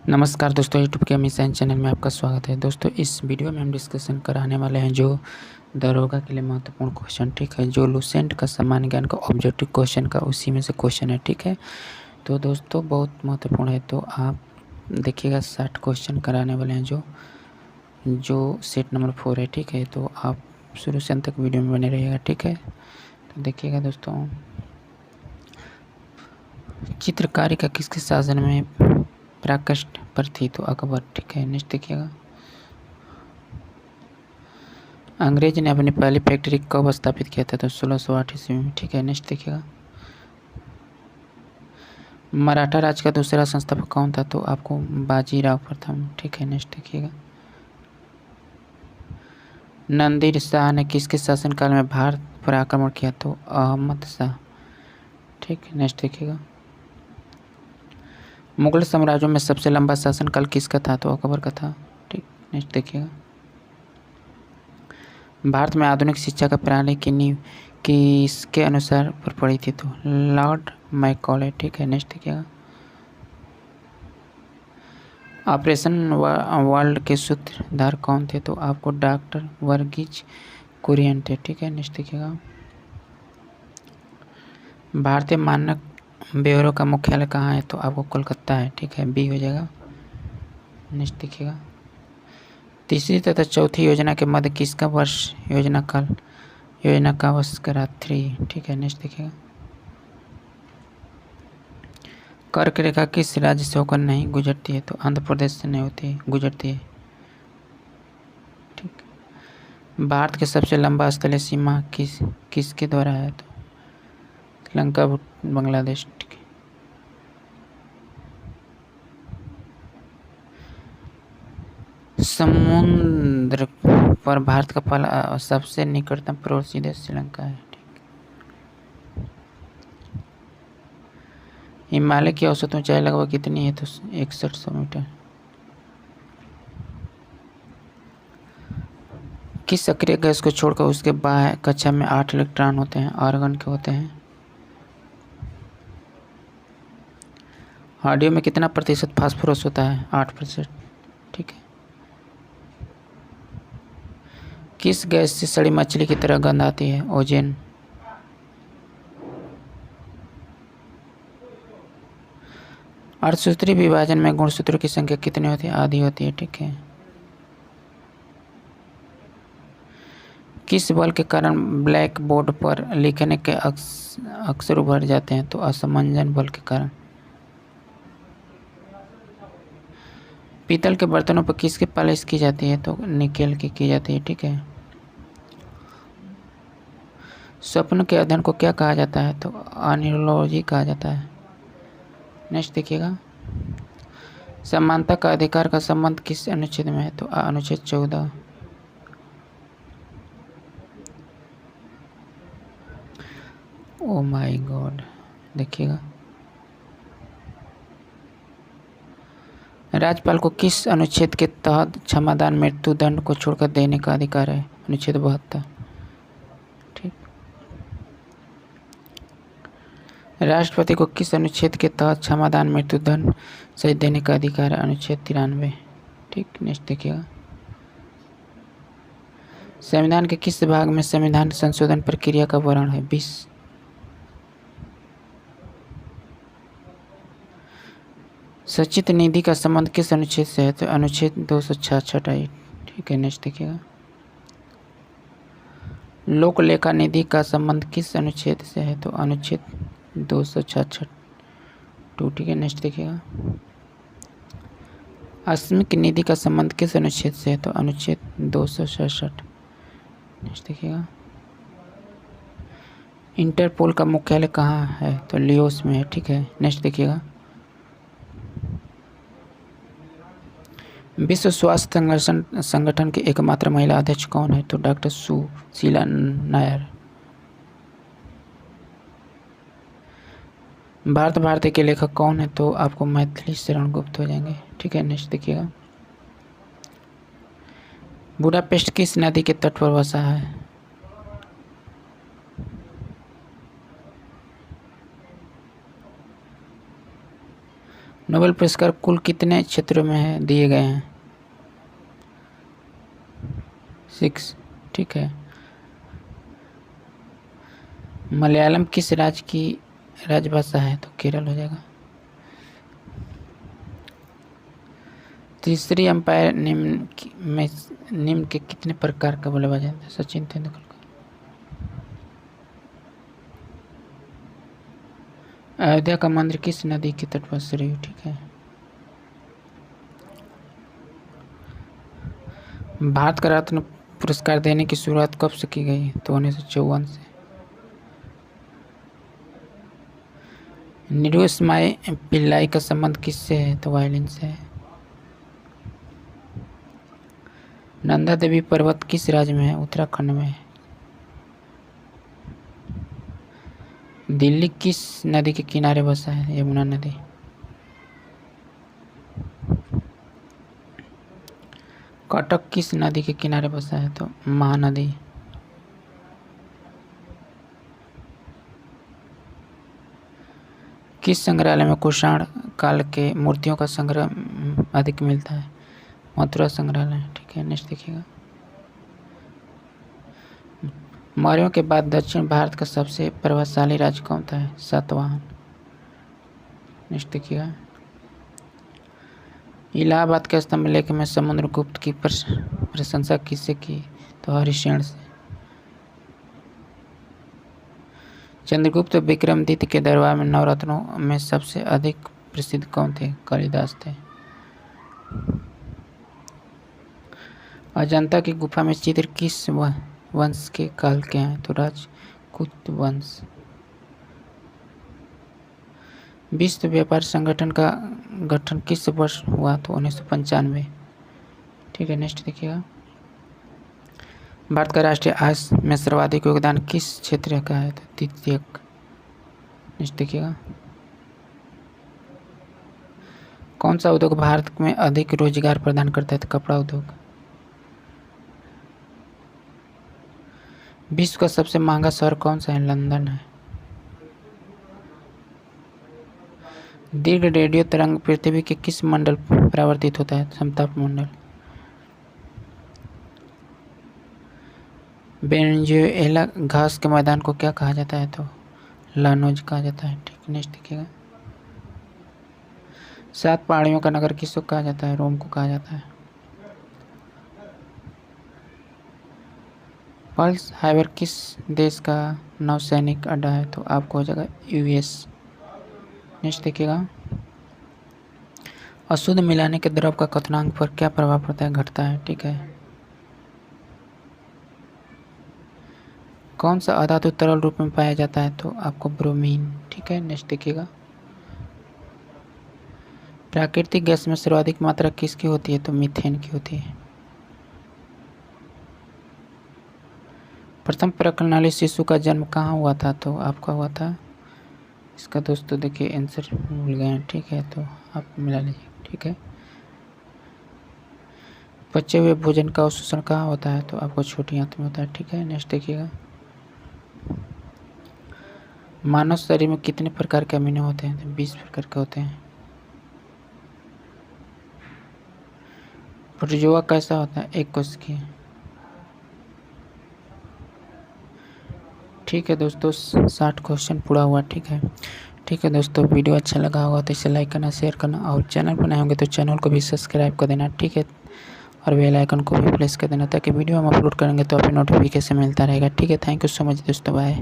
नमस्कार दोस्तों, यूट्यूब के अमित साइंस चैनल में आपका स्वागत है। दोस्तों, इस वीडियो में हम डिस्कशन कराने वाले हैं जो दरोगा के लिए महत्वपूर्ण क्वेश्चन, ठीक है, जो लूसेंट का सामान्य ज्ञान का ऑब्जेक्टिव क्वेश्चन का उसी में से क्वेश्चन है, ठीक है। तो दोस्तों बहुत महत्वपूर्ण है, तो आप देखिएगा 60 क्वेश्चन कराने वाले हैं जो जो सेट नंबर 4 है, ठीक है। तो आप शुरू से अंत तक वीडियो में बने रहिएगा, ठीक है। तो देखिएगा दोस्तों, चित्रकारी का किसके शासन में पराकाष्ठ पर थी? तो अकबर, ठीक है। नेक्स्ट देखिएगा, अंग्रेज ने अपनी पहली फैक्ट्री कब स्थापित किया था? तो 1608 ईस्वी में, ठीक है। नेक्स्ट देखिएगा, मराठा राज्य का दूसरा संस्थापक कौन था? तो आपको बाजीराव प्रथम, ठीक है। नेक्स्ट देखिएगा, नादिर शाह ने किसके शासनकाल में भारत पर आक्रमण किया? तो अहमद शाह, ठीक है। नेक्स्ट देखिएगा, मुगल साम्राज्यों में सबसे लंबा शासनकाल किसका था? तो अकबर का था, ठीक। नेक्स्ट देखिएगा, भारत में आधुनिक शिक्षा का प्रणाली की नींव किसके अनुसार पर पड़ी थी? तो लॉर्ड मैकॉले, ठीक है। नेक्स्ट देखिएगा, ऑपरेशन वर्ल्ड के सूत्रधार कौन थे? तो आपको डॉक्टर वर्गीज कुरियन थे, ठीक है। नेक्स्ट देखिएगा, भारतीय मानक ब्यूरो का मुख्यालय कहाँ है? तो आपको कोलकाता है, ठीक है। बी हो जाएगा। नेक्स्ट देखिएगा, तीसरी तथा चौथी योजना के मध्य किसका वर्ष योजना का वर्ष करा 3, ठीक है। नेक्स्ट देखिएगा, कर्क रेखा किस राज्य से होकर नहीं गुजरती है? तो आंध्र प्रदेश से नहीं होती है, गुजरती है, ठीक। भारत के सबसे लंबा स्थलीय सीमा किसके द्वारा है? तो श्रीलंका, बांग्लादेश, ठीक है। समुद्र पर भारत का पहला सबसे निकटतम पड़ोसी देश श्रीलंका है, ठीक। हिमालय की औसत ऊंचाई लगभग कितनी है? तो 6100 मीटर। किस सक्रिय गैस को छोड़कर उसके बाह्य कक्षा में 8 इलेक्ट्रॉन होते हैं? आर्गन के होते हैं। ऑडियो में कितना प्रतिशत फास्फोरस होता है? 8%, ठीक है। किस गैस से सड़ी मछली की तरह गंध आती है? ओजोन। अर्थसूत्री विभाजन में गुणसूत्रों की संख्या कितनी होती है? आधी होती है, ठीक है। किस बल के कारण ब्लैक बोर्ड पर लिखने के अक्षर उभर जाते हैं? तो असमंजन बल के कारण। पीतल के बर्तनों पर किसकी पॉलिश की जाती है? तो निकेल की जाती है, ठीक है। स्वप्न के अध्ययन को क्या कहा जाता है? तो अन्यूरोलॉजी कहा जाता है। नेक्स्ट देखिएगा, समानता का अधिकार का संबंध किस अनुच्छेद में है? तो अनुच्छेद 14। ओ माय गॉड, देखिएगा, राज्यपाल को किस अनुच्छेद के तहत क्षमादान मृत्युदंड को छोड़कर देने का अधिकार है? अनुच्छेद 72, ठीक। राष्ट्रपति को किस अनुच्छेद के तहत क्षमादान मृत्युदंड सहित देने का अधिकार है? अनुच्छेद 93, ठीक। नेक्स्ट देखिएगा, संविधान के किस भाग में संविधान संशोधन प्रक्रिया का वर्णन है? 20। सचित निधि का संबंध किस अनुच्छेद से है? तो अनुच्छेद 266, ठीक है। नेक्स्ट देखिएगा, लोक लेखा निधि का संबंध किस अनुच्छेद से है? तो अनुच्छेद 266, ठीक है। नेक्स्ट देखिएगा, आकस्मिक निधि का संबंध किस अनुच्छेद से है? तो अनुच्छेद 267। नेक्स्ट देखिएगा, इंटरपोल का मुख्यालय कहाँ है? तो लियोस में है, ठीक है। नेक्स्ट देखिएगा, विश्व स्वास्थ्य संगठन की एकमात्र महिला अध्यक्ष कौन है? तो डॉक्टर सुशीला नायर। भारत भारती के लेखक कौन है? तो आपको मैथिली शरण गुप्त हो जाएंगे, ठीक है। नेक्स्ट देखिएगा, बुडापेस्ट किस नदी के तट पर बसा है? नोबेल पुरस्कार कुल कितने क्षेत्रों में दिए गए हैं? 6। ठीक है। मलयालम किस राज्य की राजभाषा है? तो केरल हो जाएगा। तीसरी अंपायर निम्न के कितने प्रकार का बल्लेबाज है? सचिन तेंदुलकर। अयोध्या का मंदिर किस नदी के तट पर सरयू? ठीक है। भारत का रत्न पुरस्कार देने की शुरुआत कब से की गई? तो 1954 से। निरुसमाई पिल्लाई का संबंध किससे है? तो वायलिन से है। नंदा देवी पर्वत किस राज्य में है? उत्तराखंड में है। दिल्ली किस नदी के किनारे बसा है? यमुना नदी। कटक किस नदी के किनारे बसा है? तो महानदी। किस संग्रहालय में कुषाण काल के मूर्तियों का संग्रह अधिक मिलता है? मथुरा संग्रहालय। ठीक है, नेक्स्ट देखिएगा। मौर्यों के बाद दक्षिण भारत का सबसे प्रभावशाली राज्य कौन था? सातवाहन। नेक्स्ट देखिएगा। इलाहाबाद के स्तंभ लेख में समुद्रगुप्त की प्रशंसा किससे की? तो हरिशेन से। चंद्रगुप्त विक्रमादित्य के दरबार में नवरत्नों में सबसे अधिक प्रसिद्ध कौन थे? कालिदास थे। अजंता की गुफा में चित्र किस वंश के काल के हैं? तो राजपूत वंश। विश्व व्यापार संगठन का गठन किस वर्ष हुआ? तो 1995। ठीक है, नेक्स्ट देखिएगा। भारत का राष्ट्रीय आय में सर्वाधिक योगदान किस क्षेत्र का है? तो तृतीयक। नेक्स्ट देखिएगा। कौन सा उद्योग भारत में अधिक रोजगार प्रदान करता है? तो कपड़ा उद्योग। विश्व का सबसे महंगा शहर कौन सा है? लंदन है। दीर्घ रेडियो तरंग पृथ्वी के किस मंडल परावर्तित होता है? समताप मंडल। वेनेजुएला घास के मैदान को क्या कहा जाता है? तो लानोज कहा जाता है। ठीक, नेक्स्ट देखिएगा। 7 पहाड़ियों का नगर किसको कहा जाता है? रोम को कहा जाता है। पर्ल हार्बर किस देश का नौसैनिक अड्डा है? तो आपको हो जाएगा यूएस। नेक्स्ट देखिएगा। अशुद्ध मिलाने के द्रव का क्वथनांक पर क्या प्रभाव पड़ता है? घटता है। ठीक है। कौन सा अधातु तरल रूप में पाया जाता है? तो आपको ब्रोमीन। ठीक है, नेक्स्ट देखिएगा। प्राकृतिक गैस में सर्वाधिक मात्रा किसकी होती है? तो मीथेन की होती है। प्रथम प्रणाली शिशु का जन्म कहाँ हुआ था? तो आपका हुआ था, इसका दोस्तों देखिए आंसर भूल गए हैं। ठीक है, तो आप मिला लीजिए। ठीक है। बचे हुए भोजन का अवशोषण कहाँ होता है? तो आपको छोटी आंत में होता है। ठीक है, नेक्स्ट देखिएगा। मानव शरीर में कितने प्रकार के अमीनो होते हैं? तो 20 प्रकार के होते हैं। प्रोटोजोआ कैसा होता है? एक कोशिकीय। ठीक है दोस्तों, 60 क्वेश्चन पूरा हुआ। ठीक है दोस्तों, वीडियो अच्छा लगा होगा तो इसे लाइक करना, शेयर करना और चैनल पर नए होंगे तो चैनल को भी सब्सक्राइब कर देना। ठीक है, और बेल आइकन को भी प्रेस कर देना ताकि वीडियो हम अपलोड करेंगे तो आपको नोटिफिकेशन मिलता रहेगा। ठीक है, थैंक यू सो मच दोस्तों, बाय।